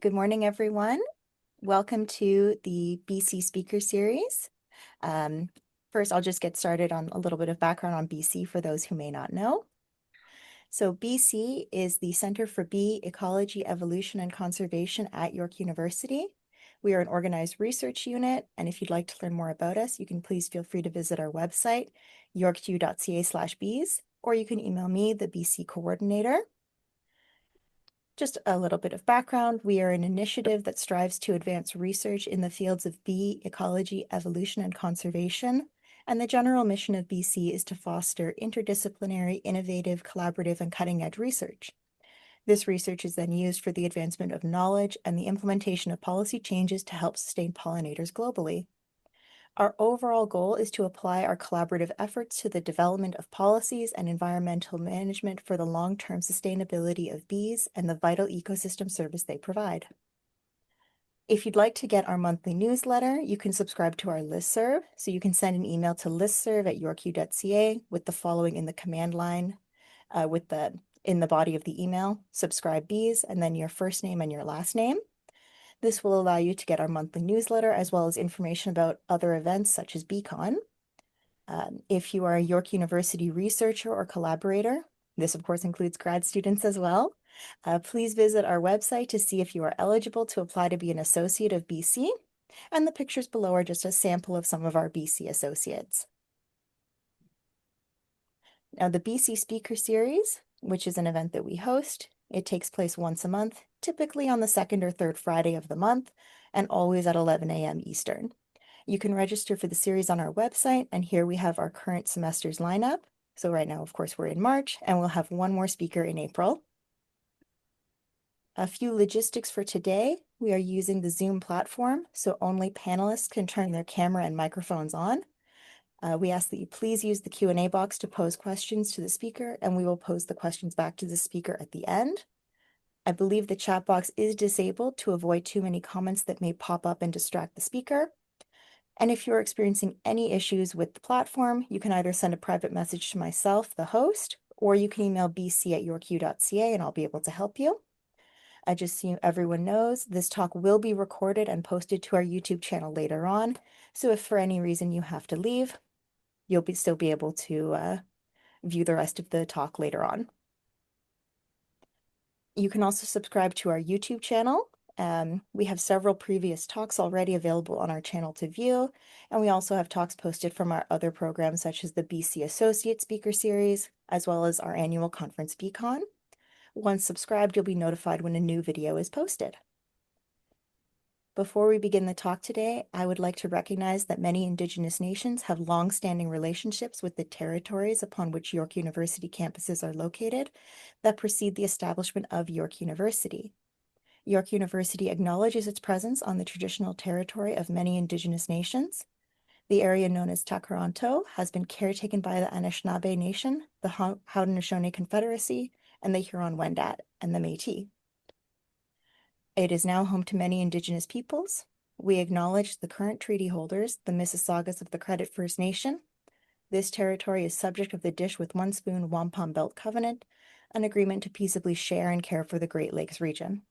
Good morning, everyone. Welcome to the BC Speaker Series. First, I'll just get started on a little bit of background on BC for those who may not know. So BC is the Center for Bee Ecology, Evolution, and Conservation at York University. We are an organized research unit, and if you'd like to learn more about us, you can please feel free to visit our website, yorku.ca/bees, or you can email me, the BC coordinator. Just a little bit of background. We are an initiative that strives to advance research in the fields of bee ecology, evolution, and conservation. And the general mission of BC is to foster interdisciplinary, innovative, collaborative, and cutting-edge research. This research is then used for the advancement of knowledge and the implementation of policy changes to help sustain pollinators globally. Our overall goal is to apply our collaborative efforts to the development of policies and environmental management for the long-term sustainability of bees and the vital ecosystem service they provide. If you'd like to get our monthly newsletter, you can subscribe to our listserv. So you can send an email to listserv@yorku.ca with the following in the command line, in the body of the email, subscribe bees, and then your first name and your last name. This will allow you to get our monthly newsletter as well as information about other events such as BeeCon. If you are a York University researcher or collaborator, this of course includes grad students as well, please visit our website to see if you are eligible to apply to be an associate of BC, and the pictures below are just a sample of some of our BC associates. Now, the BC Speaker Series, which is an event that we host, it takes place once a month, typically on the second or third Friday of the month, and always at 11 a.m. Eastern. You can register for the series on our website, and here we have our current semester's lineup. So right now, of course, we're in March, and we'll have one more speaker in April. A few logistics for today. We are using the Zoom platform, so only panelists can turn their camera and microphones on. We ask that you please use the Q&A box to pose questions to the speaker, and we will pose the questions back to the speaker at the end. I believe the chat box is disabled to avoid too many comments that may pop up and distract the speaker. And if you're experiencing any issues with the platform, you can either send a private message to myself, the host, or you can email bc@yorku.ca and I'll be able to help you. Just so everyone knows, this talk will be recorded and posted to our YouTube channel later on. So if for any reason you have to leave, you'll still be able to view the rest of the talk later on. You can also subscribe to our YouTube channel. We have several previous talks already available on our channel to view, and we also have talks posted from our other programs such as the BC Associate Speaker Series, as well as our annual conference BeeCon. Once subscribed, you'll be notified when a new video is posted. Before we begin the talk today, I would like to recognize that many Indigenous nations have long-standing relationships with the territories upon which York University campuses are located that precede the establishment of York University. York University acknowledges its presence on the traditional territory of many Indigenous nations. The area known as Takaranto has been caretaken by the Anishinaabe Nation, the Haudenosaunee Confederacy, and the Huron-Wendat and the Métis. It is now home to many Indigenous peoples. We acknowledge the current treaty holders, the Mississaugas of the Credit First Nation. This territory is subject of the Dish with One Spoon Wampum Belt Covenant, an agreement to peaceably share and care for the Great Lakes region.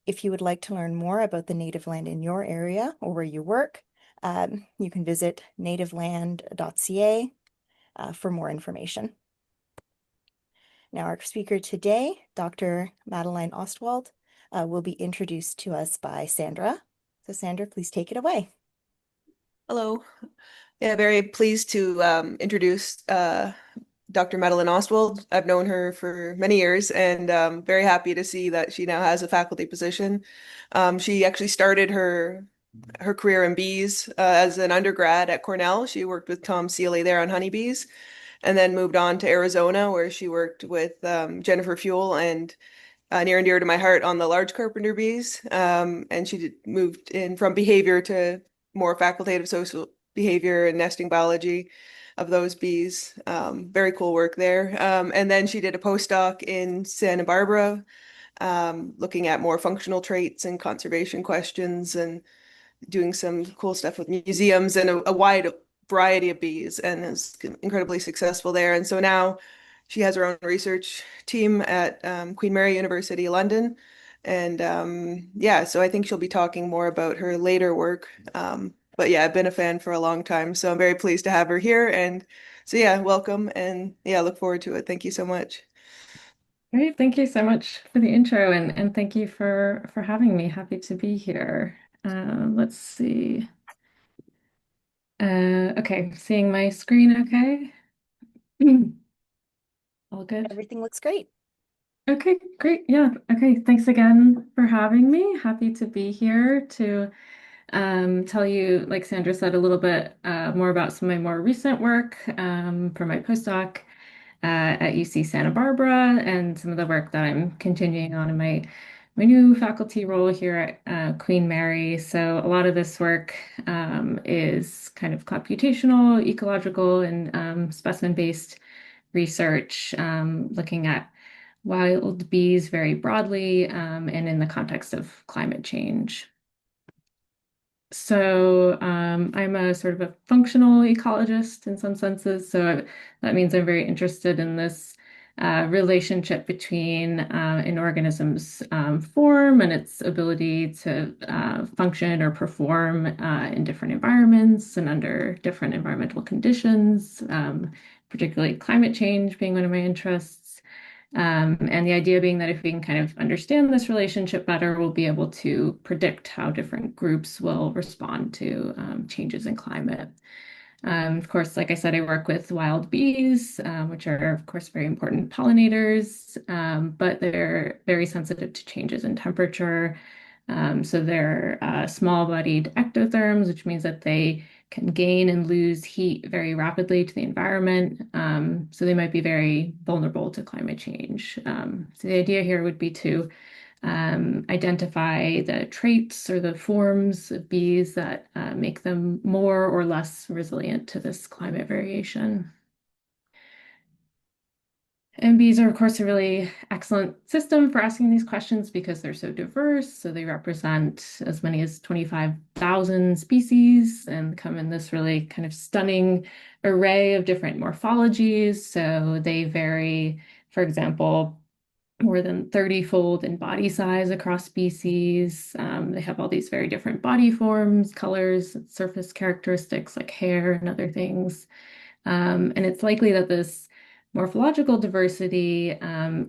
If you would like to learn more about the native land in your area or where you work, you can visit nativeland.ca for more information. Now, our speaker today, Dr. Madeleine Ostwald, will be introduced to us by Sandra. So Sandra, please take it away. Hello. Yeah, very pleased to introduce Dr. Madeleine Ostwald. I've known her for many years and very happy to see that she now has a faculty position. She actually started her career in bees as an undergrad at Cornell. She worked with Tom Seeley there on honeybees and then moved on to Arizona where she worked with Jennifer Fuel and near and dear to my heart on the large carpenter bees. And she moved in from behavior to more facultative social behavior and nesting biology of those bees. Very cool work there. And then she did a postdoc in Santa Barbara, looking at more functional traits and conservation questions and doing some cool stuff with museums and a wide variety of bees, and is incredibly successful there. And so now she has her own research team at Queen Mary University, London, And yeah, so I think she'll be talking more about her later work. But yeah, I've been a fan for a long time, so I'm very pleased to have her here. And so yeah, welcome, and yeah, look forward to it. Thank you so much. Great, thank you so much for the intro and thank you for having me. Happy to be here. Let's see. Okay, seeing my screen okay? All good. Everything looks great. Okay, great. Yeah. Okay, thanks again for having me. Happy to be here to tell you, like Sandra said, a little bit more about some of my more recent work for my postdoc at UC Santa Barbara and some of the work that I'm continuing on in my new faculty role here at Queen Mary. So a lot of this work is kind of computational, ecological, and specimen-based research, looking at wild bees very broadly and in the context of climate change. So I'm a sort of a functional ecologist in some senses. So that means I'm very interested in this relationship between an organism's form and its ability to function or perform in different environments and under different environmental conditions, particularly climate change being one of my interests. And the idea being that if we can kind of understand this relationship better, we'll be able to predict how different groups will respond to changes in climate. Of course, like I said, I work with wild bees, which are, of course, very important pollinators, but they're very sensitive to changes in temperature. So they're small-bodied ectotherms, which means that they can gain and lose heat very rapidly to the environment. So they might be very vulnerable to climate change. So the idea here would be to identify the traits or the forms of bees that make them more or less resilient to this climate variation. And bees are, of course, a really excellent system for asking these questions because they're so diverse. So they represent as many as 25,000 species and come in this really kind of stunning array of different morphologies. So they vary, for example, more than 30-fold in body size across species. They have all these very different body forms, colors, surface characteristics like hair and other things. And it's likely that this morphological diversity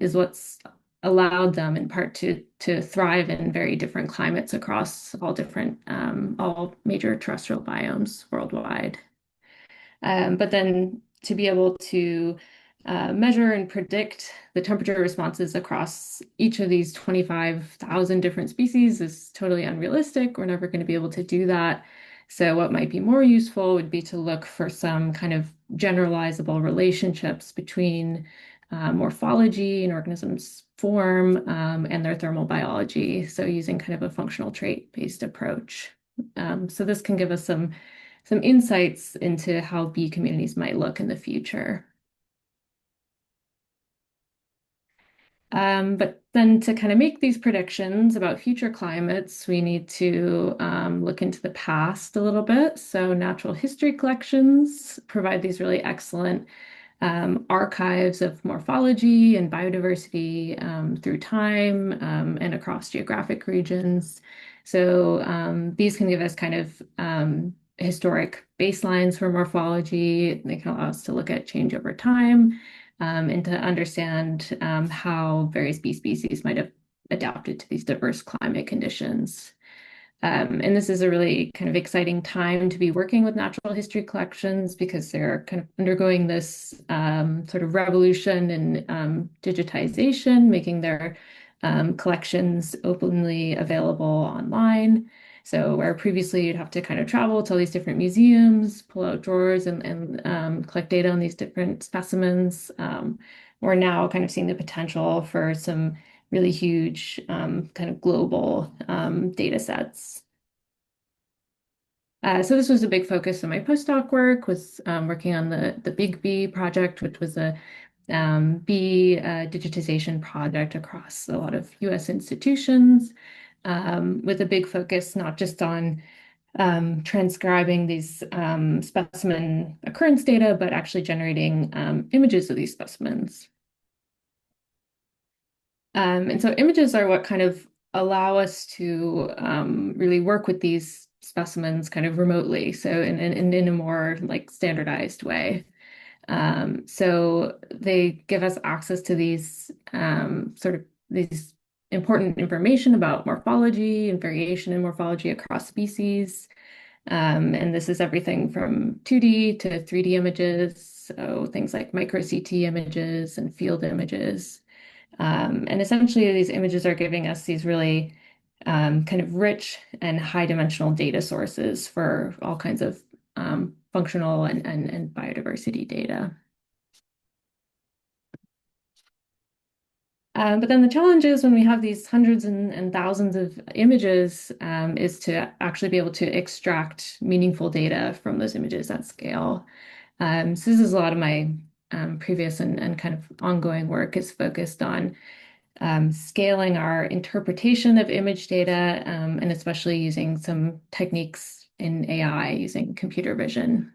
is what's allowed them in part to thrive in very different climates across all major terrestrial biomes worldwide. But then to be able to measure and predict the temperature responses across each of these 25,000 different species is totally unrealistic. We're never going to be able to do that. So what might be more useful would be to look for some kind of generalizable relationships between morphology, an organism's form, and their thermal biology. So using kind of a functional trait-based approach. So this can give us some insights into how bee communities might look in the future. But then to kind of make these predictions about future climates, we need to look into the past a little bit. So natural history collections provide these really excellent archives of morphology and biodiversity through time and across geographic regions. So these can give us kind of historic baselines for morphology. They can allow us to look at change over time and to understand how various bee species might have adapted to these diverse climate conditions. And this is a really kind of exciting time to be working with natural history collections because they're kind of undergoing this sort of revolution in digitization, making their collections openly available online. So where previously you'd have to kind of travel to all these different museums, pull out drawers and collect data on these different specimens, we're now kind of seeing the potential for some really huge kind of global data sets. So this was a big focus of my postdoc work, was working on the Big Bee project, which was a bee digitization project across a lot of US institutions, with a big focus not just on transcribing these specimen occurrence data, but actually generating images of these specimens. And so images are what kind of allow us to really work with these specimens kind of remotely, so in a more like standardized way. So they give us access to these sort of these important information about morphology and variation in morphology across species. And this is everything from 2D to 3D images, so things like micro CT images and field images. And essentially, these images are giving us these really kind of rich and high dimensional data sources for all kinds of functional and biodiversity data. But then the challenge is when we have these hundreds and thousands of images is to actually be able to extract meaningful data from those images at scale. So this is a lot of my previous and kind of ongoing work is focused on scaling our interpretation of image data, and especially using some techniques in AI using computer vision.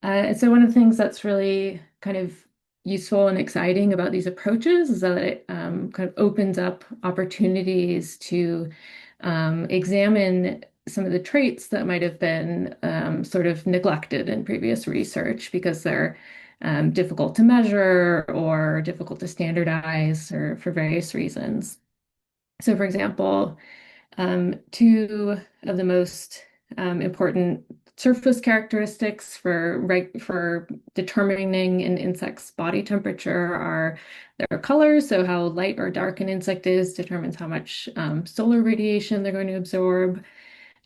And so one of the things that's really kind of useful and exciting about these approaches is that it kind of opens up opportunities to examine some of the traits that might have been sort of neglected in previous research because they're difficult to measure or difficult to standardize or for various reasons. So, for example, two of the most important surface characteristics for determining an insect's body temperature are their colors. So how light or dark an insect is determines how much solar radiation they're going to absorb.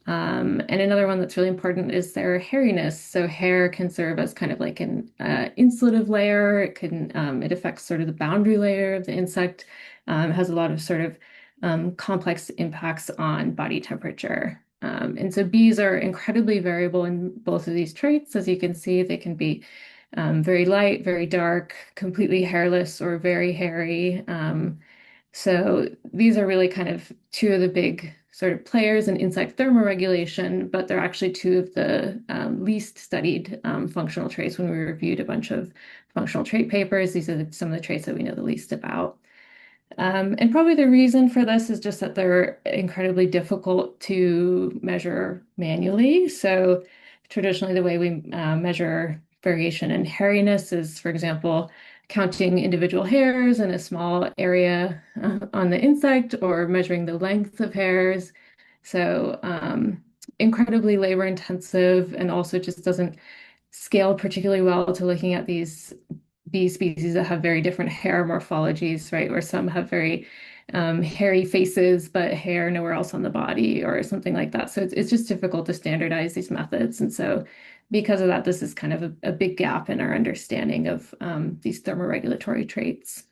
And another one that's really important is their hairiness. So hair can serve as kind of like an insulative layer. It affects sort of the boundary layer of the insect. Has a lot of sort of complex impacts on body temperature. And so bees are incredibly variable in both of these traits. As you can see, they can be very light, very dark, completely hairless, or very hairy. So these are really kind of two of the big sort of players in insect thermoregulation, but they're actually two of the least studied functional traits when we reviewed a bunch of functional trait papers. These are some of the traits that we know the least about. And probably the reason for this is just that they're incredibly difficult to measure manually. So traditionally, the way we measure variation in hairiness is, for example, counting individual hairs in a small area on the insect or measuring the length of hairs. So incredibly labor intensive and also just doesn't scale particularly well to looking at these bee species that have very different hair morphologies, right? Where some have very hairy faces, but hair nowhere else on the body or something like that. So it's just difficult to standardize these methods. And so because of that, this is kind of a big gap in our understanding of these thermoregulatory traits.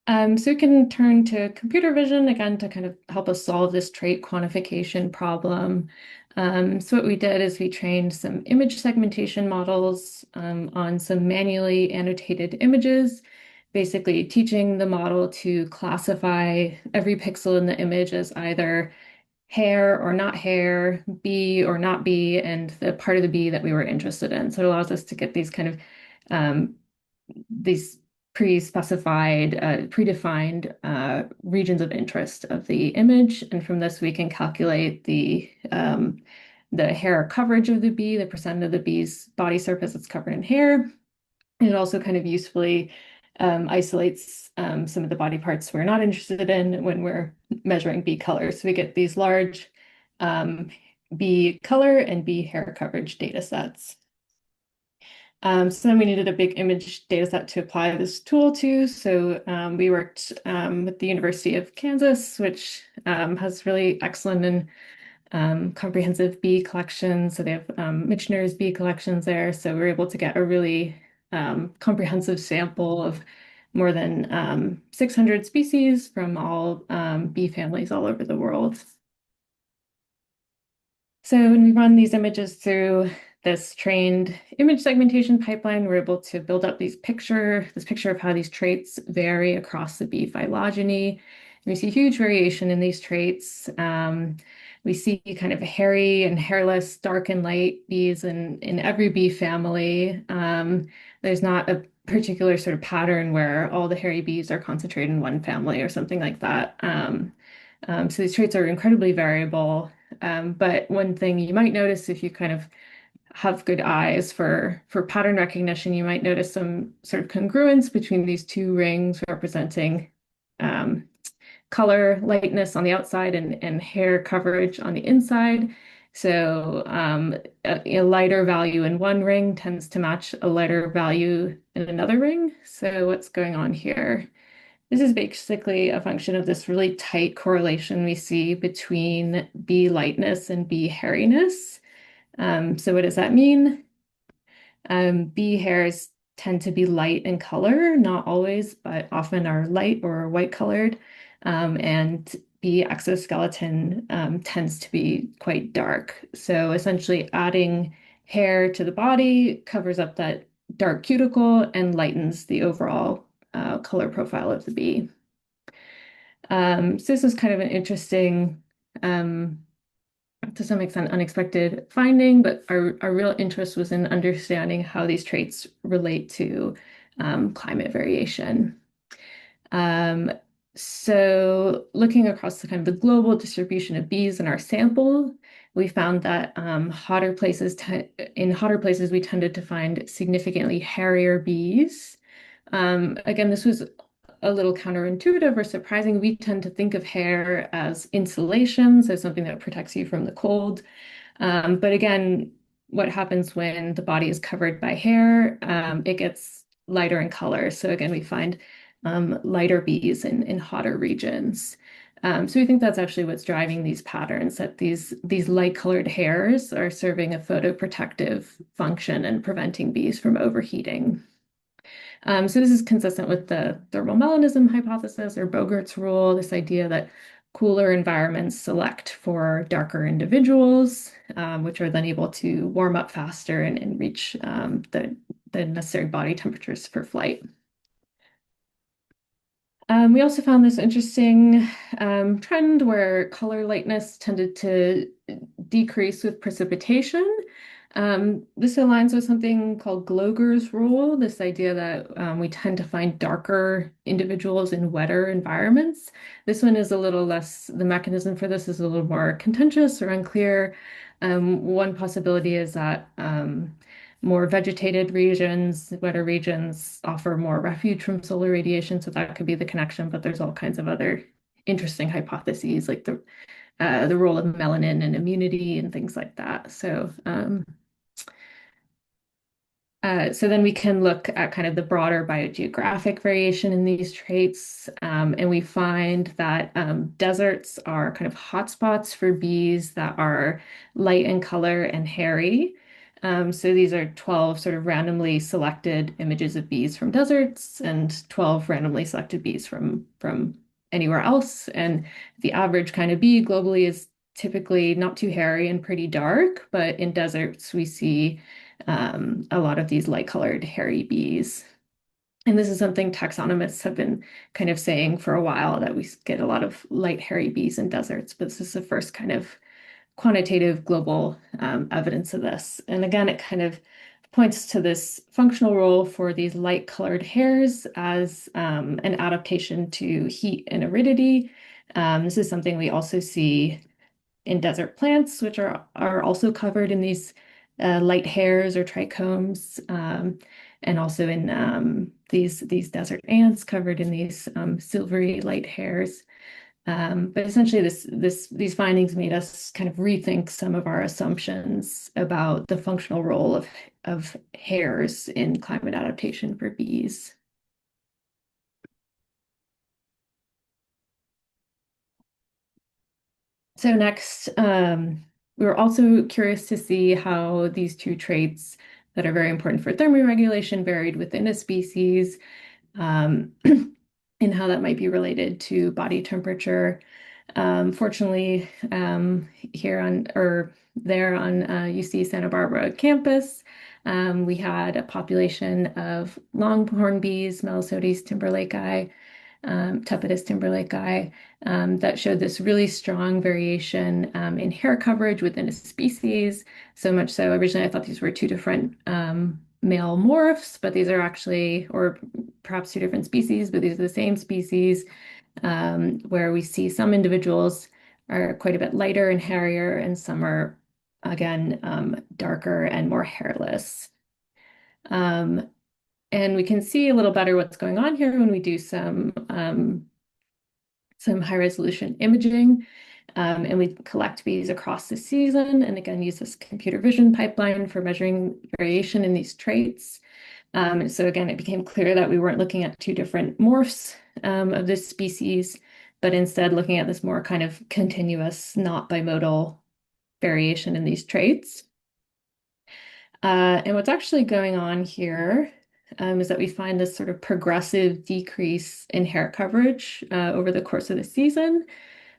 So we can turn to computer vision again to kind of help us solve this trait quantification problem. So what we did is we trained some image segmentation models on some manually annotated images, basically teaching the model to classify every pixel in the image as either hair or not hair, bee or not bee, and the part of the bee that we were interested in. So it allows us to get these kind of these pre-specified, predefined regions of interest of the image. And from this, we can calculate the hair coverage of the bee, the percent of the bee's body surface that's covered in hair. And it also kind of usefully isolates some of the body parts we're not interested in when we're measuring bee color. So we get these large bee color and bee hair coverage data sets. So then we needed a big image data set to apply this tool to. So we worked with the University of Kansas, which has really excellent and comprehensive bee collections. So they have Michener's bee collections there. So we were able to get a really comprehensive sample of more than 600 species from all bee families all over the world. So when we run these images through this trained image segmentation pipeline, we're able to build up this picture of how these traits vary across the bee phylogeny. And we see huge variation in these traits. We see kind of hairy and hairless, dark and light bees in every bee family. There's not particular sort of pattern where all the hairy bees are concentrated in one family or something like that. So these traits are incredibly variable. But one thing you might notice if you kind of have good eyes for pattern recognition, you might notice some sort of congruence between these two rings representing um, color lightness on the outside and hair coverage on the inside. So a lighter value in one ring tends to match a lighter value in another ring. So what's going on here? This is basically a function of this really tight correlation we see between bee lightness and bee hairiness. So what does that mean? Bee hairs tend to be light in color, not always, but often are light or white colored. And bee exoskeleton tends to be quite dark. So essentially adding hair to the body covers up that dark cuticle and lightens the overall color profile of the bee. So this is kind of an interesting to some extent unexpected finding, but our real interest was in understanding how these traits relate to climate variation. Um, so looking across the kind of the global distribution of bees in our sample, we found that in hotter places we tended to find significantly hairier bees. Again, this was a little counterintuitive or surprising. We tend to think of hair as insulation, so something that protects you from the cold. But again, what happens when the body is covered by hair? It gets lighter in color. So again, we find lighter bees in hotter regions. So we think that's actually what's driving these patterns, that these light-colored hairs are serving a photoprotective function and preventing bees from overheating. So this is consistent with the thermal melanism hypothesis or Bogart's rule, this idea that cooler environments select for darker individuals, which are then able to warm up faster and reach the necessary body temperatures for flight. We also found this interesting trend where color lightness tended to decrease with precipitation. This aligns with something called Gloger's rule, this idea that we tend to find darker individuals in wetter environments. This one is a little less, the mechanism for this is a little more contentious or unclear. One possibility is that more vegetated regions, wetter regions offer more refuge from solar radiation, so that could be the connection, but there's all kinds of other interesting hypotheses like the role of melanin and immunity and things like that. So then we can look at kind of the broader biogeographic variation in these traits, and we find that deserts are kind of hotspots for bees that are light in color and hairy. So these are 12 sort of randomly selected images of bees from deserts and 12 randomly selected bees from anywhere else. And the average kind of bee globally is typically not too hairy and pretty dark, but in deserts we see a lot of these light-colored hairy bees. And this is something taxonomists have been kind of saying for a while, that we get a lot of light hairy bees in deserts, but this is the first kind of quantitative global evidence of this. And again, it kind of points to this functional role for these light-colored hairs as an adaptation to heat and aridity. This is something we also see in desert plants, which are also covered in these light hairs or trichomes, and also in these desert ants covered in these silvery light hairs. But essentially, these findings made us kind of rethink some of our assumptions about the functional role of hairs in climate adaptation for bees. So next, we were also curious to see how these two traits that are very important for thermoregulation varied within a species, and how that might be related to body temperature. Fortunately, here on or there on UC Santa Barbara campus, we had a population of longhorn bees, Melissodes timberlakei, Tepidus timberlakei, that showed this really strong variation in hair coverage within a species. So much so, originally I thought these were two different male morphs, but these are actually, or perhaps two different species, but these are the same species, where we see some individuals are quite a bit lighter and hairier, and some are, again, darker and more hairless. And we can see a little better what's going on here when we do some high resolution imaging. And we collect bees across the season, and again, use this computer vision pipeline for measuring variation in these traits. So again, it became clear that we weren't looking at two different morphs of this species, but instead looking at this more kind of continuous, not bimodal variation in these traits. And what's actually going on here is that we find this sort of progressive decrease in hair coverage over the course of the season.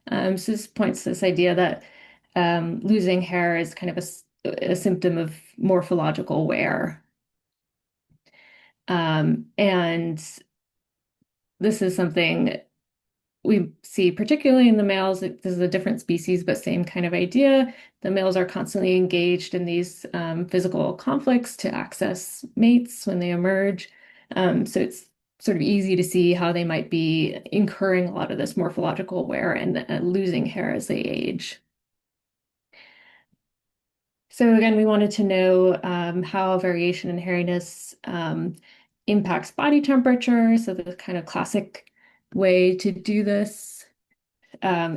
So this points to this idea that losing hair is kind of a symptom of morphological wear. And this is something we see particularly in the males. This is a different species, but same kind of idea. The males are constantly engaged in these physical conflicts to access mates when they emerge. So it's sort of easy to see how they might be incurring a lot of this morphological wear and losing hair as they age. So again, we wanted to know how variation in hairiness impacts body temperature. So the kind of classic way to do this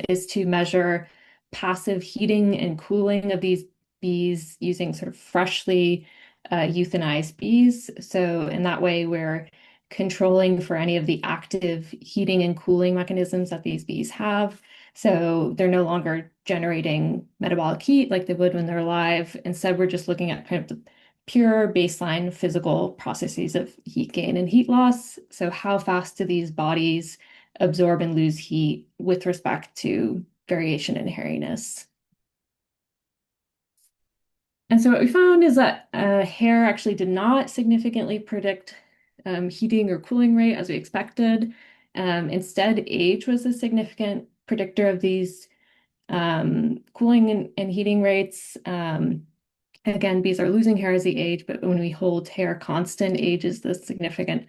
is to measure passive heating and cooling of these bees using sort of freshly euthanized bees. So in that way, we're controlling for any of the active heating and cooling mechanisms that these bees have. So they're no longer generating metabolic heat like they would when they're alive. Instead, we're just looking at kind of the pure baseline physical processes of heat gain and heat loss. So how fast do these bodies absorb and lose heat with respect to variation in hairiness? And so what we found is that hair actually did not significantly predict heating or cooling rate as we expected. Instead, age was a significant predictor of these cooling and heating rates. Again, bees are losing hair as they age, but when we hold hair constant, age is the significant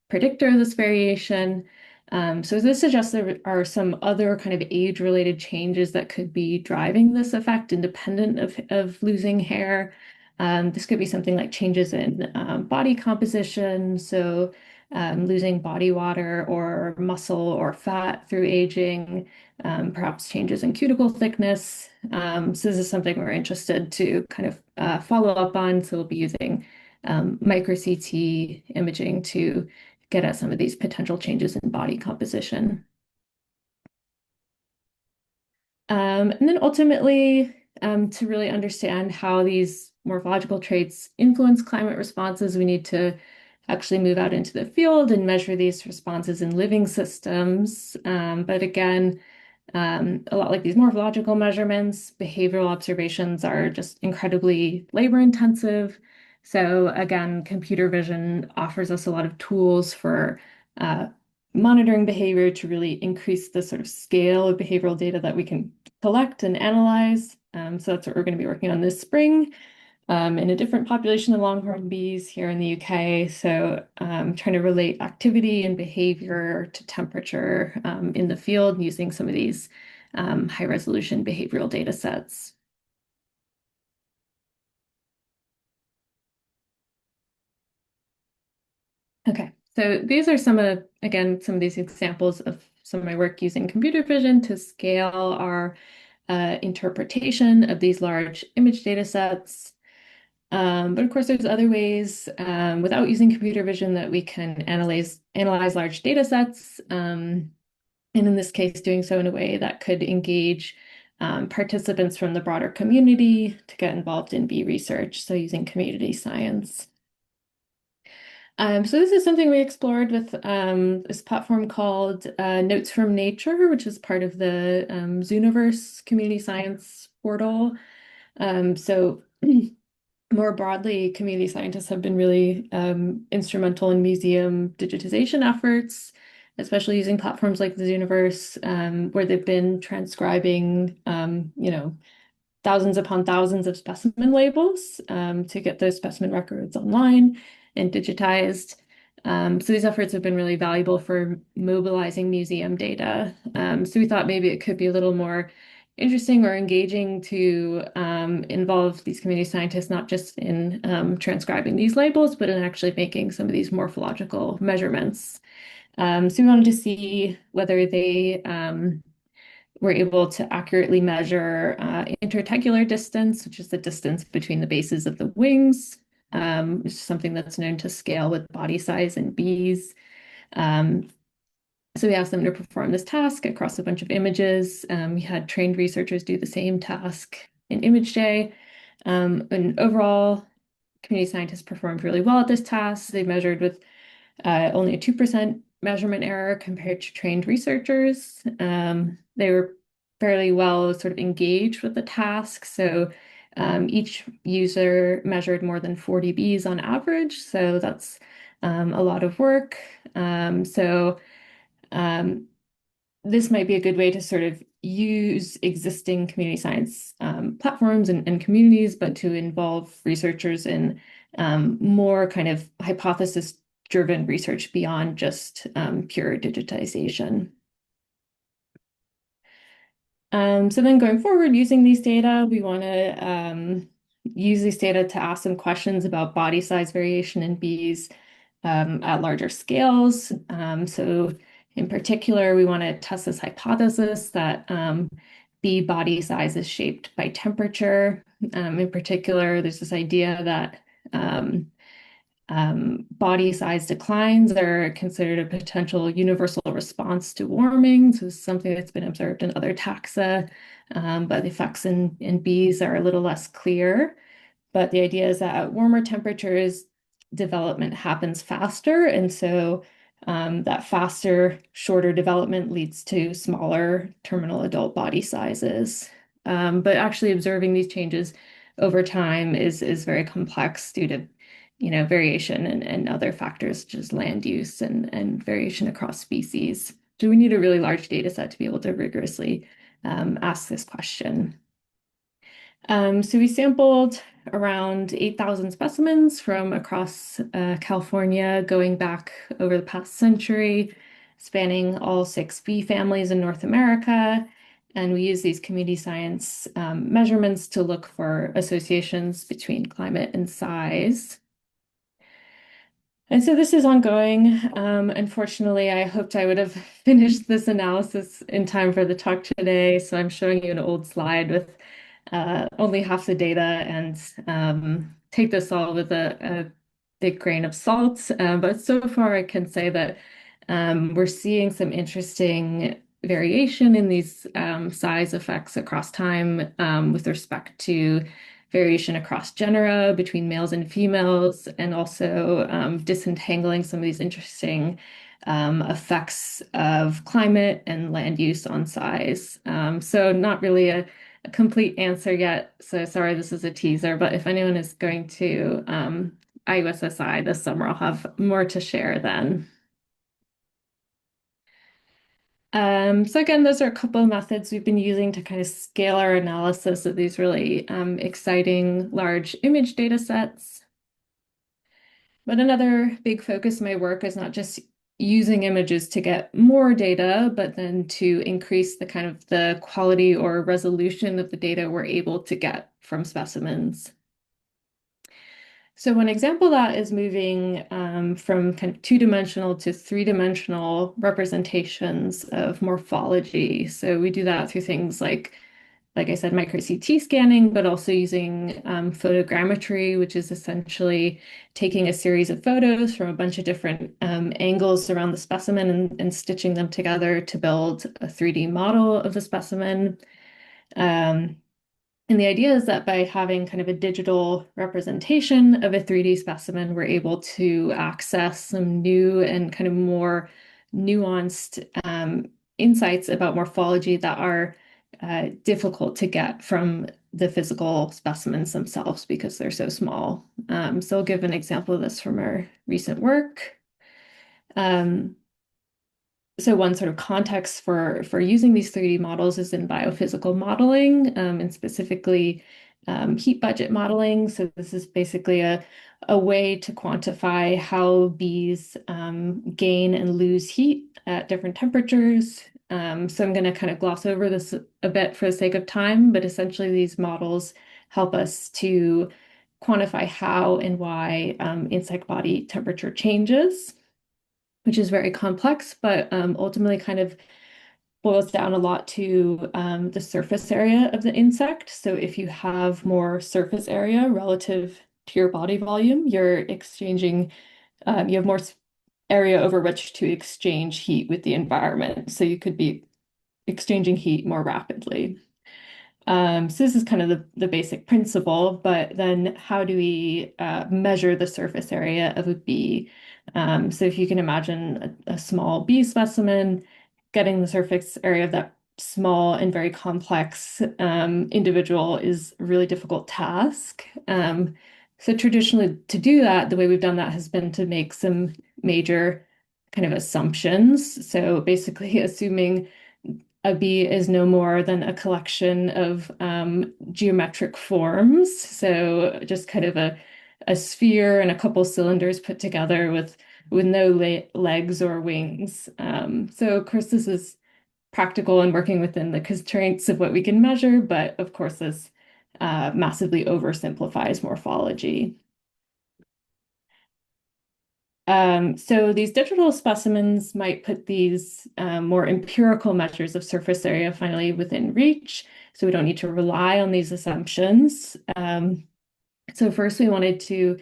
predictor of this variation. So this suggests there are some other kind of age-related changes that could be driving this effect independent of losing hair. This could be something like changes in body composition, so losing body water or muscle or fat through aging, perhaps changes in cuticle thickness. So this is something we're interested to kind of follow up on. So we'll be using micro CT imaging to get at some of these potential changes in body composition. And then ultimately, to really understand how these morphological traits influence climate responses, we need to actually move out into the field and measure these responses in living systems. But again, a lot like these morphological measurements, behavioral observations are just incredibly labor intensive. So again, computer vision offers us a lot of tools for monitoring behavior to really increase the sort of scale of behavioral data that we can collect and analyze. So that's what we're going to be working on this spring in a different population of longhorn bees here in the UK. So trying to relate activity and behavior to temperature in the field using some of these high resolution behavioral data sets. Okay, so these are some of, again, some of these examples of some of my work using computer vision to scale our interpretation of these large image data sets. But of course, there's other ways without using computer vision that we can analyze large data sets. And in this case, doing so in a way that could engage participants from the broader community to get involved in bee research, so using community science. So this is something we explored with this platform called Notes from Nature, which is part of the Zooniverse community science portal. So more broadly, community scientists have been really instrumental in museum digitization efforts, especially using platforms like the Zooniverse, where they've been transcribing, thousands upon thousands of specimen labels to get those specimen records online and digitized. So these efforts have been really valuable for mobilizing museum data. So we thought maybe it could be a little more interesting or engaging to involve these community scientists, not just in transcribing these labels, but in actually making some of these morphological measurements. So we wanted to see whether they were able to accurately measure intertegular distance, which is the distance between the bases of the wings, which is something that's known to scale with body size in bees. So we asked them to perform this task across a bunch of images. We had trained researchers do the same task in ImageJ. And overall, community scientists performed really well at this task. They measured with only a 2% measurement error compared to trained researchers. They were fairly well sort of engaged with the task. So each user measured more than 40 bees on average. So that's a lot of work. This might be a good way to sort of use existing community science platforms and communities, but to involve researchers in more kind of hypothesis-driven research beyond just pure digitization. So then going forward, using these data, we want to use these data to ask some questions about body size variation in bees at larger scales. So in particular, we want to test this hypothesis that bee body size is shaped by temperature. In particular, there's this idea that body size declines are considered a potential universal response to warming. So this is something that's been observed in other taxa, but the effects in bees are a little less clear. But the idea is that at warmer temperatures, development happens faster. And so that faster, shorter development leads to smaller terminal adult body sizes. But actually observing these changes over time is very complex due to variation and other factors such as land use and variation across species. So we need a really large data set to be able to rigorously ask this question. So we sampled around 8,000 specimens from across California, going back over the past century, spanning all 6 bee families in North America. And we use these community science measurements to look for associations between climate and size. And so this is ongoing. Unfortunately, I hoped I would have finished this analysis in time for the talk today. So I'm showing you an old slide with only half the data, and take this all with a big grain of salt. But so far, I can say that we're seeing some interesting variation in these size effects across time with respect to variation across genera between males and females, and also disentangling some of these interesting effects of climate and land use on size. So not really a complete answer yet. So sorry, this is a teaser, but if anyone is going to IUSSI this summer, I'll have more to share then. So again, those are a couple of methods we've been using to kind of scale our analysis of these really exciting large image data sets. But another big focus of my work is not just using images to get more data, but then to increase the kind of the quality or resolution of the data we're able to get from specimens. So one example of that is moving from kind of 2-dimensional to 3-dimensional representations of morphology. So we do that through things like I said, micro CT scanning, but also using photogrammetry, which is essentially taking a series of photos from a bunch of different angles around the specimen and stitching them together to build a 3D model of the specimen. And the idea is that by having kind of a digital representation of a 3D specimen, we're able to access some new and kind of more nuanced insights about morphology that are difficult to get from the physical specimens themselves because they're so small. So I'll give an example of this from our recent work. So one sort of context for using these 3D models is in biophysical modeling, and specifically heat budget modeling. So this is basically a way to quantify how bees gain and lose heat at different temperatures. So I'm going to kind of gloss over this a bit for the sake of time, but essentially these models help us to quantify how and why insect body temperature changes, which is very complex, but ultimately kind of boils down a lot to the surface area of the insect. So if you have more surface area relative to your body volume, you're exchanging, you have more area over which to exchange heat with the environment. So you could be exchanging heat more rapidly. So this is kind of the basic principle, but then how do we measure the surface area of a bee? So if you can imagine a small bee specimen, getting the surface area of that small and very complex individual is a really difficult task. So traditionally to do that, the way we've done that has been to make some major kind of assumptions. So basically assuming a bee is no more than a collection of geometric forms. So just kind of a sphere and a couple cylinders put together with no legs or wings. So of course this is practical and working within the constraints of what we can measure, but of course this massively oversimplifies morphology. So these digital specimens might put these more empirical measures of surface area finally within reach, so we don't need to rely on these assumptions. So first we wanted to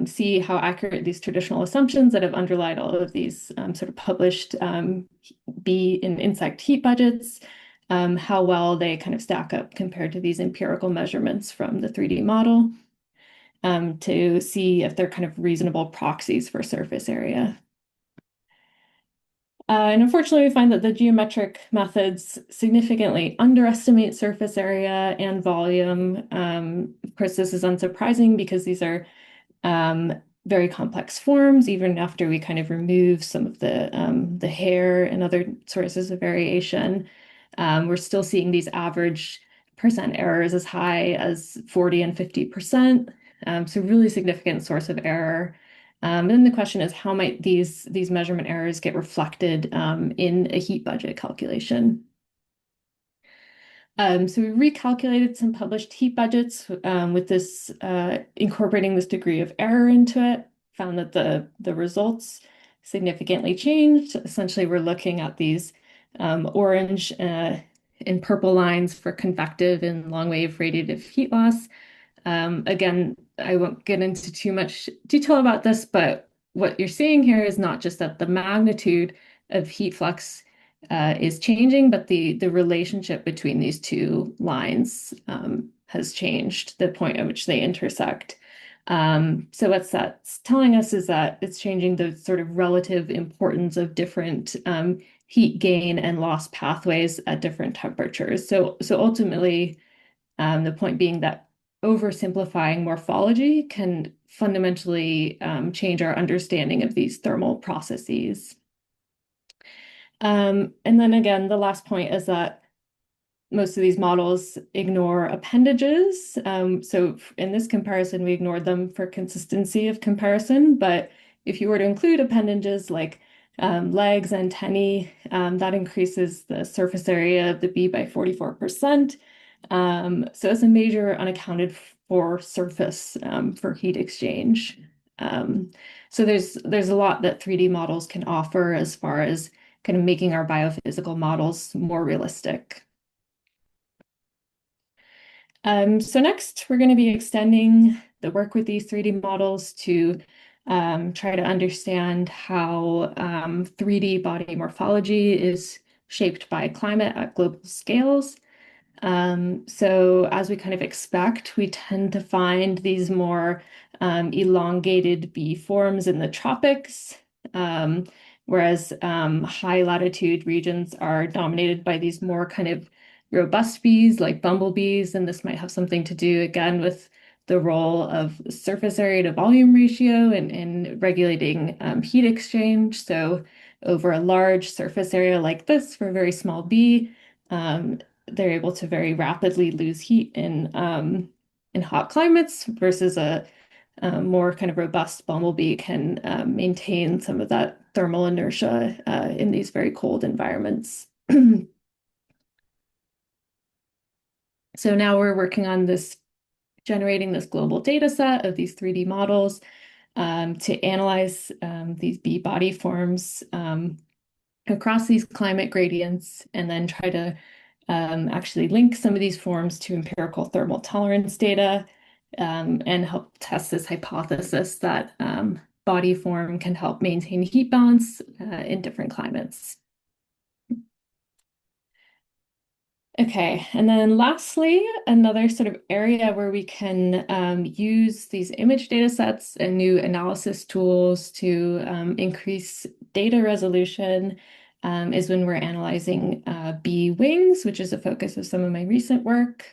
see how accurate these traditional assumptions that have underlied all of these sort of published bee and insect heat budgets, how well they kind of stack up compared to these empirical measurements from the 3D model. To see if they're kind of reasonable proxies for surface area. And unfortunately, we find that the geometric methods significantly underestimate surface area and volume. Of course, this is unsurprising because these are very complex forms, even after we kind of remove some of the hair and other sources of variation. We're still seeing these average percent errors as high as 40 and 50%. So really significant source of error. And then the question is, how might these measurement errors get reflected in a heat budget calculation? So we recalculated some published heat budgets with this incorporating this degree of error into it, found that the results significantly changed. Essentially, we're looking at these orange and purple lines for convective and long wave radiative heat loss. Again, I won't get into too much detail about this, but what you're seeing here is not just that the magnitude of heat flux is changing, but the relationship between these two lines has changed, the point at which they intersect. So what that's telling us is that it's changing the sort of relative importance of different heat gain and loss pathways at different temperatures. So ultimately, the point being that oversimplifying morphology can fundamentally change our understanding of these thermal processes. And then again, the last point is that most of these models ignore appendages. So in this comparison, we ignored them for consistency of comparison. But if you were to include appendages like legs, antennae, that increases the surface area of the bee by 44%. So it's a major unaccounted for surface for heat exchange. So there's a lot that 3D models can offer as far as kind of making our biophysical models more realistic. So next, we're going to be extending the work with these 3D models to try to understand how 3D body morphology is shaped by climate at global scales. So as we kind of expect, we tend to find these more elongated bee forms in the tropics, whereas high latitude regions are dominated by these more kind of robust bees like bumblebees, and this might have something to do again with the role of surface area to volume ratio in regulating heat exchange. So over a large surface area like this for a very small bee, they're able to very rapidly lose heat in hot climates versus a more kind of robust bumblebee can maintain some of that thermal inertia in these very cold environments. So now we're working on this, generating this global data set of these 3D models to analyze these bee body forms across these climate gradients, and then try to actually link some of these forms to empirical thermal tolerance data and help test this hypothesis that body form can help maintain heat balance in different climates. Okay, and then lastly, another sort of area where we can use these image data sets and new analysis tools to increase data resolution is when we're analyzing bee wings, which is a focus of some of my recent work.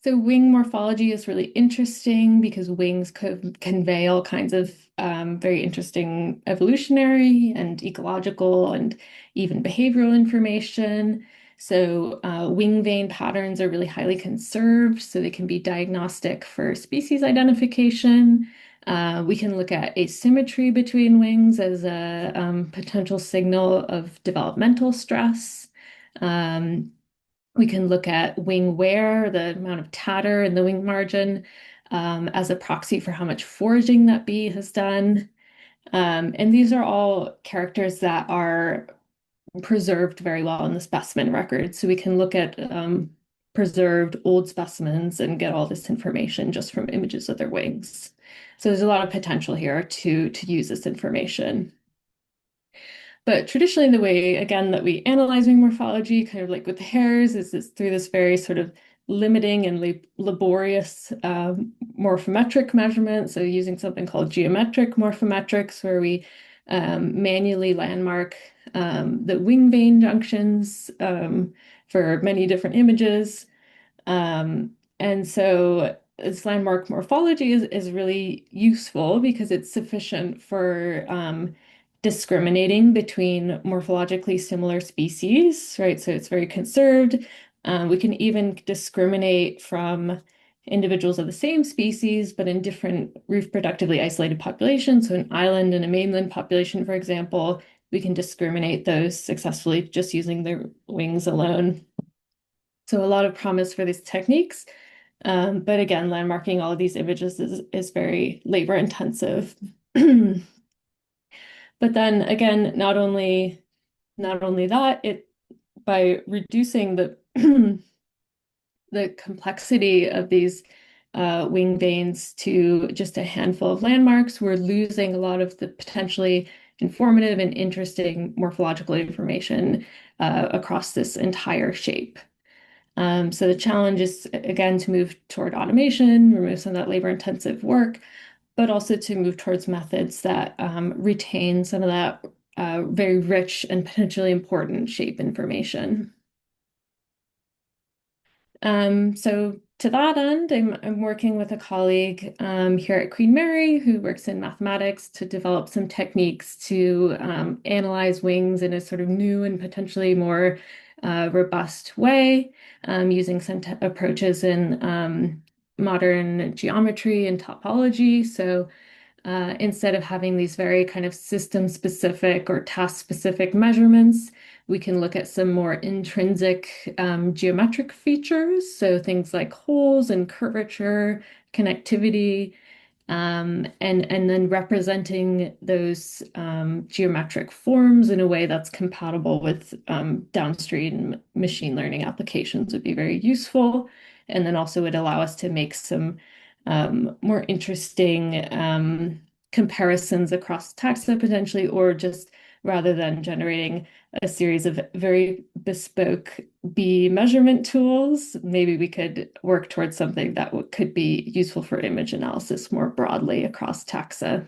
So wing morphology is really interesting because wings convey all kinds of very interesting evolutionary and ecological and even behavioral information. So wing vein patterns are really highly conserved, so they can be diagnostic for species identification. We can look at asymmetry between wings as a potential signal of developmental stress. We can look at wing wear, the amount of tatter in the wing margin, as a proxy for how much foraging that bee has done. And these are all characters that are preserved very well in the specimen record. So we can look at preserved old specimens and get all this information just from images of their wings. So there's a lot of potential here to use this information. But traditionally, the way, again, that we analyze wing morphology, kind of like with the hares, is through this very sort of limiting and laborious morphometric measurement. So using something called geometric morphometrics, where we manually landmark the wing vein junctions for many different images. And so this landmark morphology is really useful because it's sufficient for discriminating between morphologically similar species, right? So it's very conserved. We can even discriminate from individuals of the same species, but in different reproductively isolated populations. So an island and a mainland population, for example, we can discriminate those successfully just using their wings alone. So a lot of promise for these techniques. But again, landmarking all of these images is very labor intensive. But then again, not only that, by reducing the the complexity of these wing veins to just a handful of landmarks, we're losing a lot of the potentially informative and interesting morphological information across this entire shape. So the challenge is, again, to move toward automation, remove some of that labor-intensive work, but also to move towards methods that retain some of that very rich and potentially important shape information. So to that end, I'm working with a colleague here at Queen Mary who works in mathematics to develop some techniques to analyze wings in a sort of new and potentially more robust way, using some approaches in modern geometry and topology. So instead of having these very kind of system-specific or task-specific measurements, we can look at some more intrinsic geometric features. So things like holes and curvature, connectivity, and then representing those geometric forms in a way that's compatible with downstream machine learning applications would be very useful. And then also would allow us to make some more interesting comparisons across taxa potentially, or just rather than generating a series of very bespoke bee measurement tools, maybe we could work towards something that could be useful for image analysis more broadly across taxa.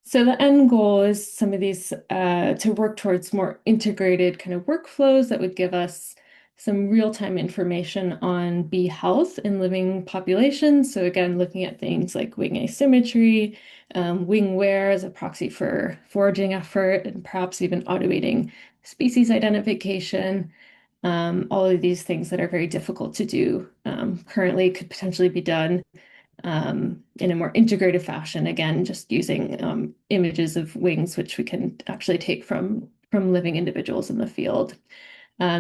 So the end goal is some of these to work towards more integrated kind of workflows that would give us some real-time information on bee health in living populations. So again, looking at things like wing asymmetry, wing wear as a proxy for foraging effort, and perhaps even automating species identification. All of these things that are very difficult to do currently could potentially be done in a more integrated fashion, again, just using images of wings, which we can actually take from living individuals in the field.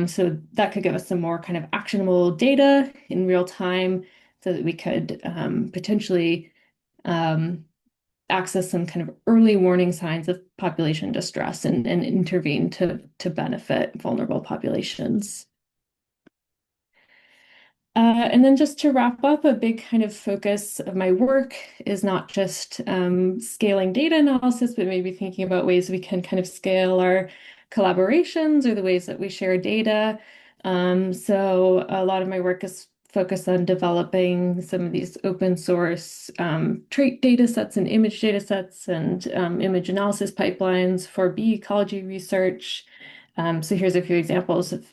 So that could give us some more kind of actionable data in real time so that we could potentially access some kind of early warning signs of population distress and intervene to benefit vulnerable populations. And then just to wrap up, a big kind of focus of my work is not just scaling data analysis, but maybe thinking about ways we can kind of scale our collaborations or the ways that we share data. So a lot of my work is focused on developing some of these open source trait data sets and image data sets and image analysis pipelines for bee ecology research. So here's a few examples of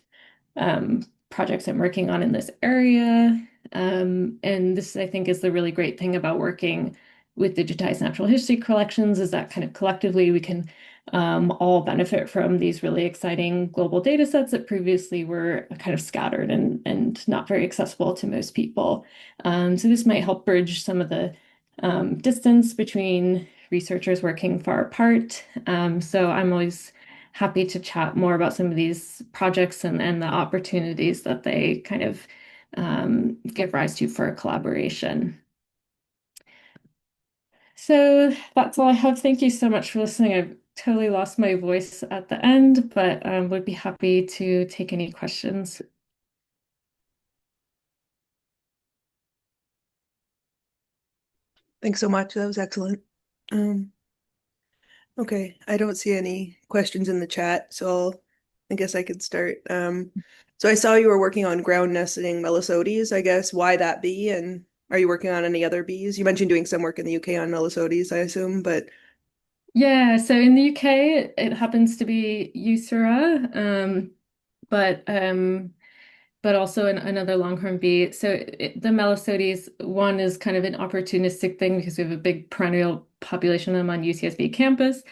projects I'm working on in this area. And this, I think, is the really great thing about working with digitized natural history collections is that kind of collectively we can all benefit from these really exciting global data sets that previously were kind of scattered and not very accessible to most people. So this might help bridge some of the distance between researchers working far apart. So I'm always happy to chat more about some of these projects and the opportunities that they kind of give rise to for a collaboration. So that's all I have. Thank you so much for listening. I've totally lost my voice at the end, but would be happy to take any questions. Thanks so much. That was excellent. Okay, I don't see any questions in the chat, so I guess I could start. So I saw you were working on ground nesting Melisodes, I guess. Why that bee? And are you working on any other bees? You mentioned doing some work in the UK on Melisodes, I assume, but Yeah, so in the UK, it happens to be Eucera, but also another longhorn bee. So the Melisodes, one is kind of an opportunistic thing because we have a big perennial population of them on UCSB campus.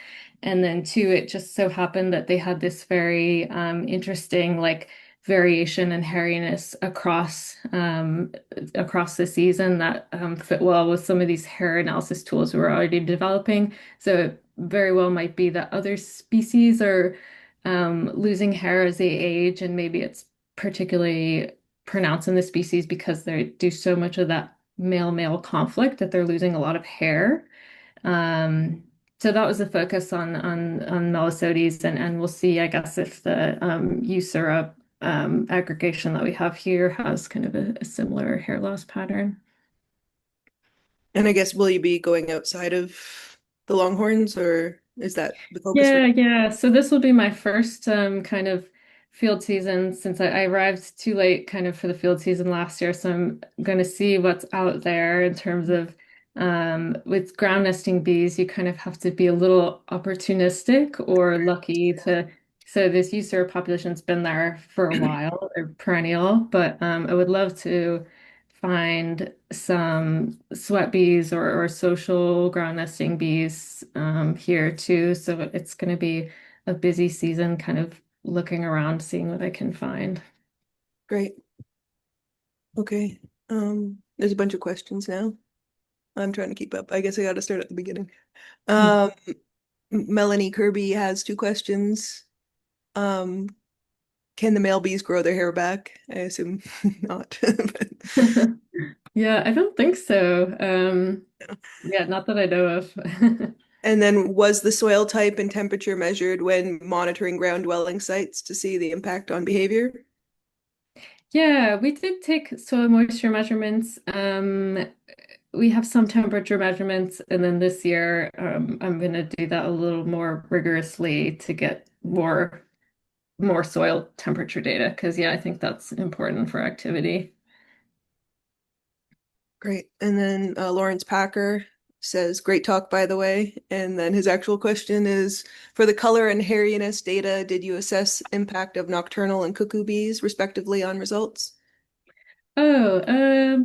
And then two, it just so happened that they had this very interesting like variation and hairiness across the season that fit well with some of these hair analysis tools we're already developing. So it very well might be that other species are losing hair as they age, and maybe it's particularly pronounced in the species because they do so much of that male-male conflict that they're losing a lot of hair. So that was the focus on Melisodes, and we'll see, I guess, if the Eucera aggregation that we have here has kind of a similar hair loss pattern. and I guess will you be going outside of the Longhorns, or is that the focus for? Yeah. So this will be my first kind of field season since I arrived too late kind of for the field season last year. So I'm going to see what's out there in terms of with ground nesting bees, you kind of have to be a little opportunistic or lucky to. So this user population's been there for a while, or perennial, but I would love to find some sweat bees or social ground nesting bees here too. So it's going to be a busy season, kind of looking around, seeing what I can find. Great. Okay. There's a bunch of questions now. I'm trying to keep up. I guess I got to start at the beginning. Um, Melanie Kirby has two questions. Um, can the male bees grow their hair back? I assume not. Yeah, I don't think so. Yeah, not that I know of. And then was the soil type and temperature measured when monitoring ground dwelling sites to see the impact on behavior? Yeah, we did take soil moisture measurements. We have some temperature measurements, and then this year I'm going to do that a little more rigorously to get more soil temperature data because yeah, I think that's important for activity. Great. And then Lawrence Packer says, great talk, by the way. And then his actual question is, for the color and hairiness data, did you assess impact of nocturnal and cuckoo bees respectively on results? Oh,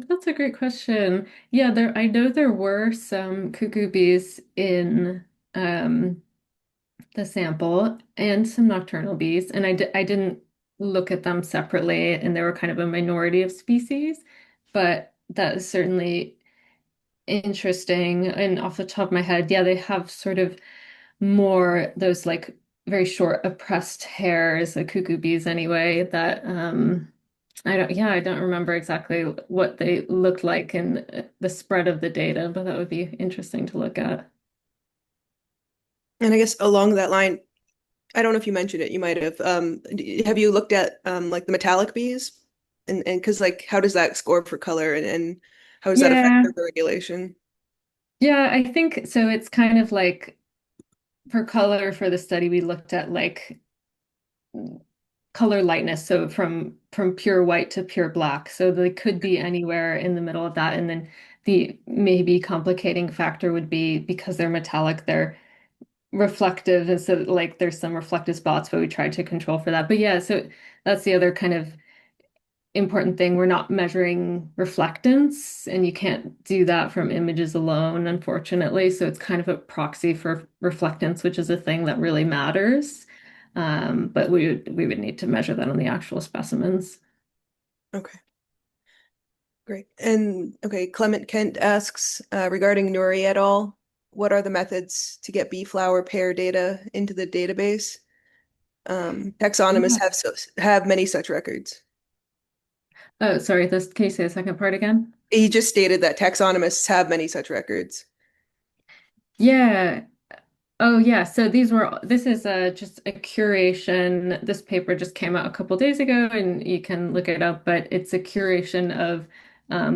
that's a great question. Yeah, I know there were some cuckoo bees in the sample and some nocturnal bees, and I didn't look at them separately, and they were kind of a minority of species, but that is certainly interesting. And off the top of my head, yeah, they have sort of more those like very short oppressed hairs, the cuckoo bees anyway, that I don't remember exactly what they looked like in the spread of the data, but that would be interesting to look at. And I guess along that line, I don't know if you mentioned it, you might have. Have you looked at like the metallic bees? And because like how does that score for color and how does that affect Yeah, the regulation? yeah, I think so. It's kind of like for color for the study, we looked at like color lightness, so from pure white to pure black. So they could be anywhere in the middle of that. And then the maybe complicating factor would be because they're metallic, they're reflective, and so like there's some reflective spots, but we tried to control for that. But yeah, so that's the other kind of important thing. We're not measuring reflectance, and you can't do that from images alone, unfortunately. So it's kind of a proxy for reflectance, which is a thing that really matters. But we would need to measure that on the actual specimens. Okay, great. And okay, Clement Kent asks regarding Nuri et al., what are the methods to get bee flower pair data into the database? Taxonomists Yeah. have many such records. Oh, sorry, this can you say the second part again? He just stated that taxonomists have many such records. Yeah. Oh yeah, so this is just a curation. This paper just came out a couple days ago and you can look it up, but it's a curation of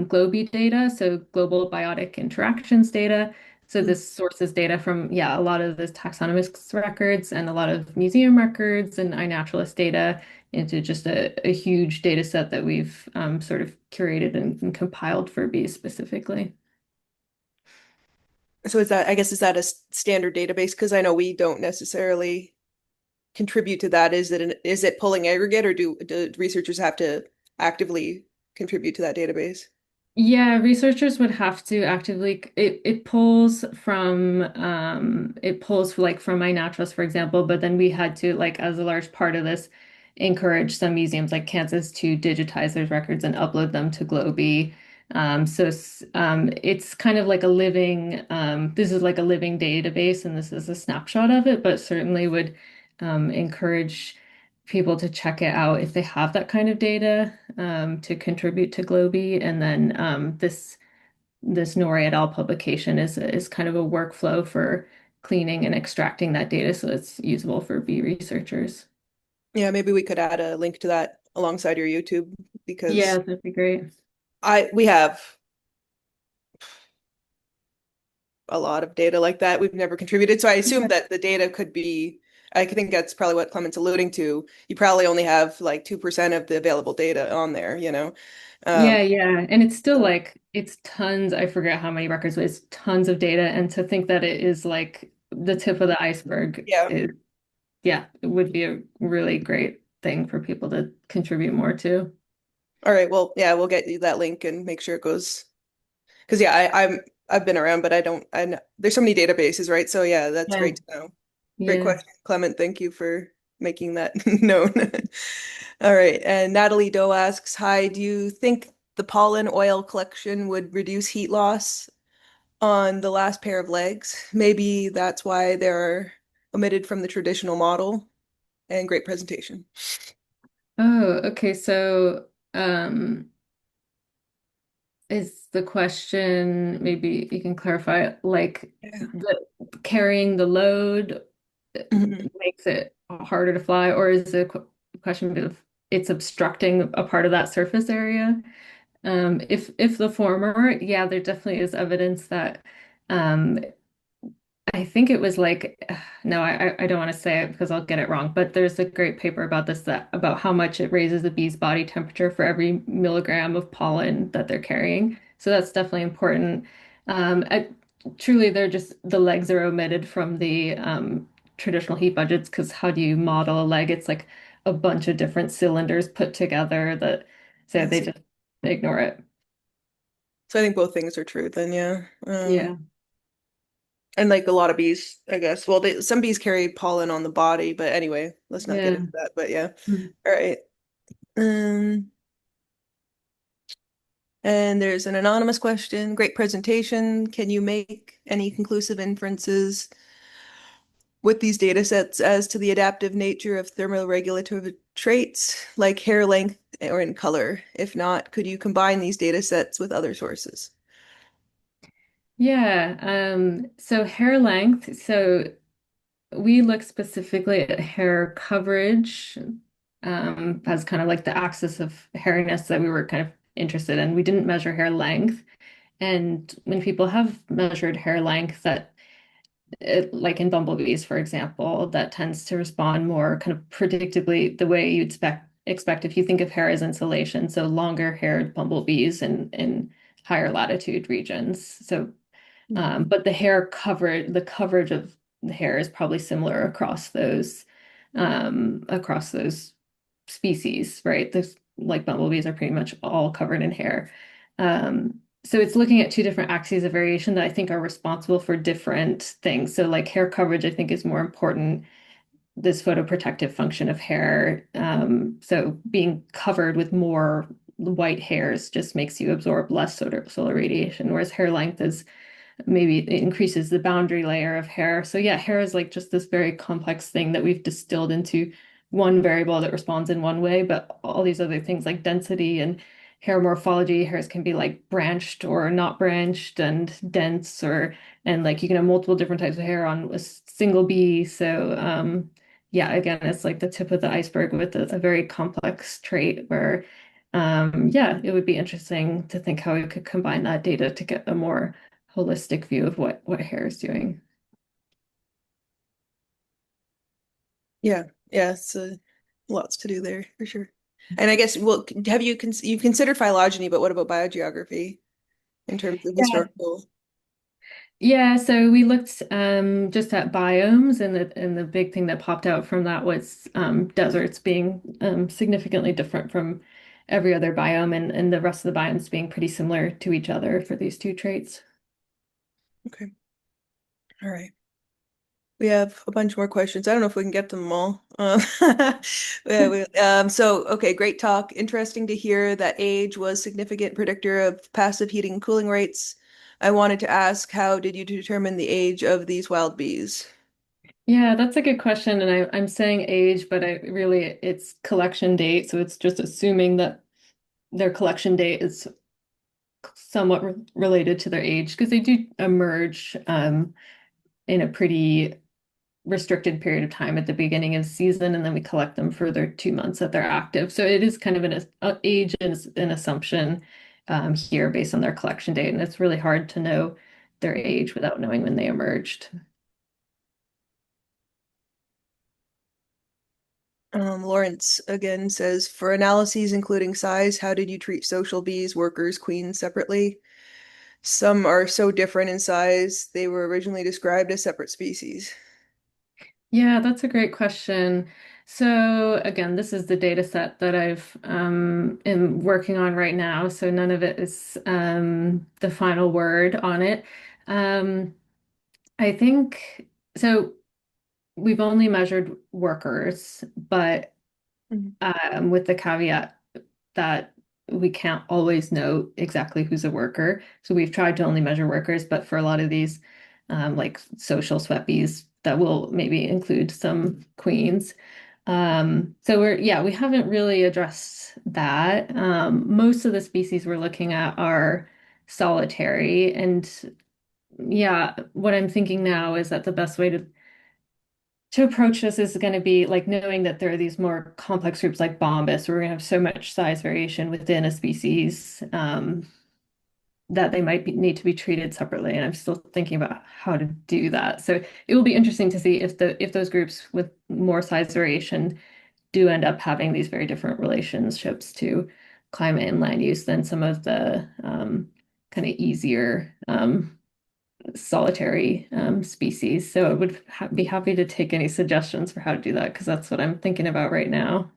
GLOBE data, so global biotic interactions data. So Mm. this sources data from, yeah, a lot of the taxonomists records and a lot of museum records and iNaturalist data into just a huge data set that we've sort of curated and compiled for bees specifically. So I guess, is that a standard database? Because I know we don't necessarily contribute to that. Is it pulling aggregate or do researchers have to actively contribute to that database? Yeah, researchers would have to actively it pulls like from my naturals, for example, but then we had to like as a large part of this encourage some museums like Kansas to digitize those records and upload them to Globee. It's kind of like a living this is like a living database and this is a snapshot of it, but certainly would encourage people to check it out if they have that kind of data to contribute to Globee. And then this Nori et al. Publication is kind of a workflow for cleaning and extracting that data so it's usable for bee researchers. Yeah, maybe we could add a link to that alongside your YouTube Yeah, because that'd be great. we have a lot of data like that. We've never contributed. So I assume Yeah. that the data could be, I think that's probably what Clement's alluding to. You probably only have like 2% of the available data on there, you know? Um, Yeah, yeah. And it's still so like it's tons, I forget how many records, but it's tons of data. And to think that it is like the tip of the iceberg yeah. is yeah, it would be a really great thing for people to contribute more to. All right. Well, yeah, we'll get you that link and make sure it goes. Because yeah, I've been around, but I know there's so many databases, right? So yeah, that's Yeah. great to know. Great Yeah. question, Clement. Thank you for making that known. All right. And Natalie Doe asks, hi, do you think the pollen oil collection would reduce heat loss on the last pair of legs? Maybe that's why they're omitted from the traditional model. And great presentation. Oh, okay. So, is the question, maybe you can clarify, like Yeah. the carrying the load Mhm. makes it harder to fly, or is the question of it's obstructing a part of that surface area? If the former, yeah, there definitely is evidence that um, I think it was like no, I don't want to say it because I'll get it wrong, but there's a great paper about this that about how much it raises the bee's body temperature for every milligram of pollen that they're carrying. So that's definitely important. truly they're just the legs are omitted from the traditional heat budgets because how do you model a leg? It's like a bunch of different cylinders put together that so Yeah, they so, just ignore it. so I think both things are true then, yeah. Yeah. And like a lot of bees, I guess. Well, some bees carry pollen on the body, but anyway, let's not get Yeah. into that. But yeah. Mhm. All right. Um, and there's an anonymous question. Great presentation. Can you make any conclusive inferences with these data sets as to the adaptive nature of thermoregulative traits like hair length or in color? If not, could you combine these data sets with other sources? Yeah. So hair length. So we look specifically at hair coverage as kind of like the axis of hairiness that we were kind of interested in. We didn't measure hair length. And when people have measured hair length, like in bumblebees, for example, that tends to respond more kind of predictably the way you'd expect if you think of hair as insulation. So longer haired bumblebees in higher latitude regions. So but the coverage of the hair is probably similar across those species, right? Those like bumblebees are pretty much all covered in hair. So it's looking at two different axes of variation that I think are responsible for different things. So like hair coverage, I think is more important, this photoprotective function of hair. So being covered with more white hairs just makes you absorb less solar radiation, whereas hair length is maybe it increases the boundary layer of hair. So yeah, hair is like just this very complex thing that we've distilled into one variable that responds in one way, but all these other things like density and hair morphology, hairs can be like branched or not branched and dense or and like you can have multiple different types of hair on a single bee. So yeah, again, it's like the tip of the iceberg with a very complex trait where yeah, it would be interesting to think how we could combine that data to get a more holistic view of what hair is doing. Yeah, yeah, it's lots to do there for sure. And I guess, well, have you've considered phylogeny, but what about biogeography in terms of Yeah. historical? Yeah, so we looked just at biomes, and the big thing that popped out from that was deserts being significantly different from every other biome, and the rest of the biomes being pretty similar to each other for these two traits. Okay, all right. We have a bunch more questions. I don't know if we can get them all. Yeah, so, okay, great talk. Interesting to hear that age was significant predictor of passive heating and cooling rates. I wanted to ask, how did you determine the age of these wild bees? Yeah, that's a good question, and I'm saying age, but I really it's collection date, so it's just assuming that their collection date is somewhat related to their age because they do emerge in a pretty restricted period of time at the beginning of the season, and then we collect them for their 2 months that they're active. So it is kind of age is an assumption here based on their collection date, and it's really hard to know their age without knowing when they emerged. Lawrence again says, for analyses including size, how did you treat social bees, workers, queens separately? Some are so different in size, they were originally described as separate species. Yeah, that's a great question. So again, this is the data set that I've am working on right now. So none of it is the final word on it. Um, I think so. We've only measured workers, but Mhm. with the caveat that we can't always know exactly who's a worker. So we've tried to only measure workers, but for a lot of these, like social sweat bees, that will maybe include some queens. So yeah, we haven't really addressed that. Most of the species we're looking at are solitary, and yeah, what I'm thinking now is that the best way to approach this is going to be like knowing that there are these more complex groups like Bombus, where we're going to have so much size variation within a species that they might need to be treated separately. And I'm still thinking about how to do that. So it will be interesting to see if those groups with more size variation do end up having these very different relationships to climate and land use than some of the kind of easier solitary species. So I would be happy to take any suggestions for how to do that because that's what I'm thinking about right now.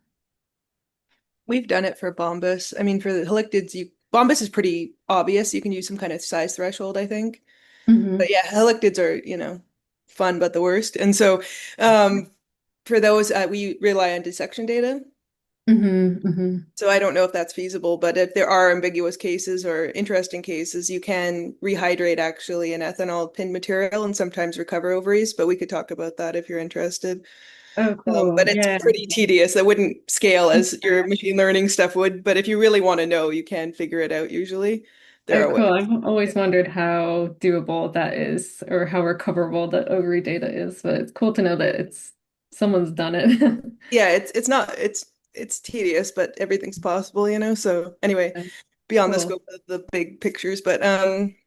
We've done it for bombus. I mean, for the halictids, bombus is pretty obvious. You can use some kind of size threshold, I think. But Hmm. yeah, halictids are, fun but the worst. And so, um, for those, we rely on dissection data. Hmm. Hmm. So I don't know if that's feasible, but if there are ambiguous cases or interesting cases, you can rehydrate actually an ethanol pin material and sometimes recover ovaries. But we could talk about that if you're interested. Oh, But cool. it's Yeah. pretty tedious. That wouldn't scale as your machine learning stuff would. But if you really want to know, you can figure it out usually. There Oh, are ways. cool. I've always wondered how doable that is or how recoverable the ovary data is, but it's cool to know that it's someone's done it. Yeah, it's not it's tedious, but everything's possible, So anyway, beyond the Cool. scope of the big pictures. But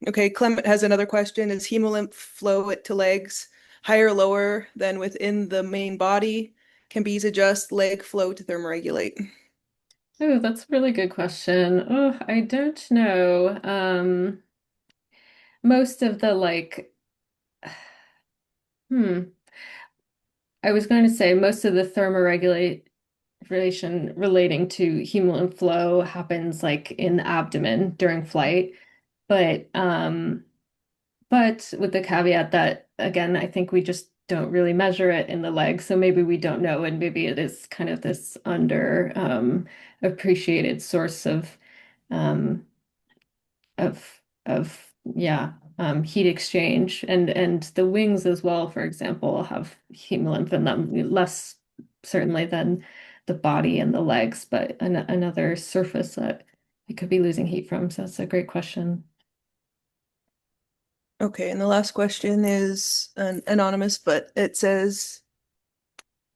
okay, Clement has another question. Is hemolymph flow to legs higher or lower than within the main body? Can bees adjust leg flow to thermoregulate? Oh, that's a really good question. Oh, I don't know. Most of the hmm, I was going to say most of the thermoregulation relating to hemolymph flow happens like in the abdomen during flight. But but with the caveat that again, I think we just don't really measure it in the legs, so maybe we don't know, and maybe it is kind of this under appreciated source um of yeah heat exchange and the wings as well, for example, have hemolymph in them less certainly than the body and the legs, but another surface that it could be losing heat from. So that's a great question. Okay, and the last question is anonymous, but it says,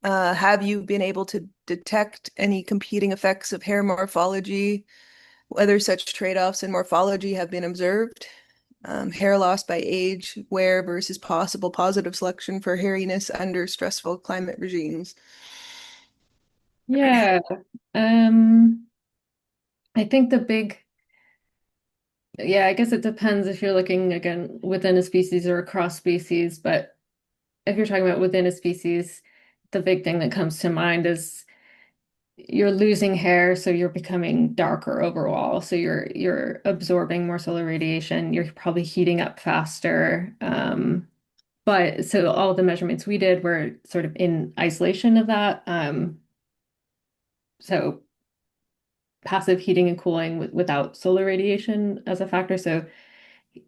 have you been able to detect any competing effects of hair morphology, whether such trade-offs in morphology have been observed? Hair loss by age, wear versus possible positive selection for hairiness under stressful climate regimes. Yeah. um I think the big yeah, I guess it depends if you're looking again within a species or across species, but if you're talking about within a species, the big thing that comes to mind is you're losing hair, so you're becoming darker overall. So you're absorbing more solar radiation. You're probably heating up faster. But so all the measurements we did were sort of in isolation of that. So passive heating and cooling without solar radiation as a factor. So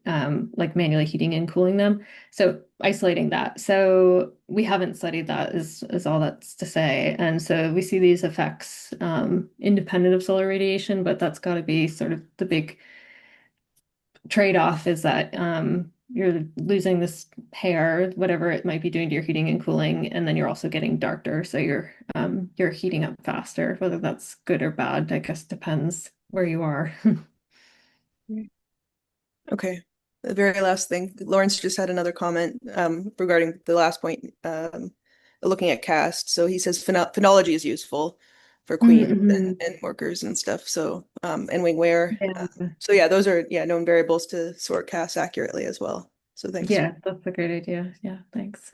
like manually heating and cooling them. So isolating that. So we haven't studied that is all that's to say. And so we see these effects independent of solar radiation, but that's got to be sort of the big trade-off is that you're losing this hair, whatever it might be doing to your heating and cooling, and then you're also getting darker. So you're heating up faster. Whether that's good or bad, I guess depends where you are. Okay. The very last thing, Lawrence just had another comment regarding the last point, looking at cast. So he says phenology is useful for queens Mm-hmm. and workers and stuff. So and wing wear. Yeah. So yeah, those are known variables to sort casts accurately as well. So thanks. Yeah, that's a great idea. Yeah, thanks.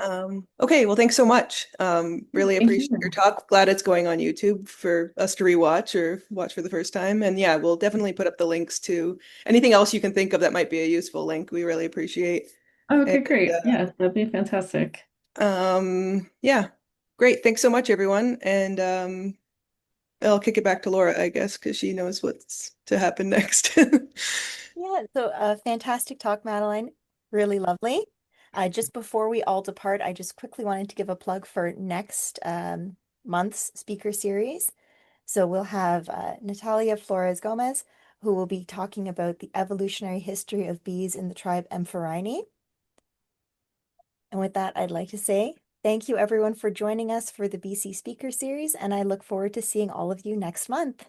Okay, well, thanks so much. Really Thank appreciate your you. talk. Glad it's going on YouTube for us to rewatch or watch for the first time. And yeah, we'll definitely put up the links to anything else you can think of that might be a useful link. We really appreciate. And Okay, great. Yeah, that'd be fantastic. yeah, great. Thanks so much, everyone. And I'll kick it back to Laura, I guess, because she knows what's to happen next. Yeah, so a fantastic talk, Madeline. Really lovely. Just before we all depart, I just quickly wanted to give a plug for next month's speaker series. So we'll have Natalia Flores Gomez, who will be talking about the evolutionary history of bees in the tribe Amphorini. And with that, I'd like to say thank you everyone for joining us for the BC Speaker Series, and I look forward to seeing all of you next month.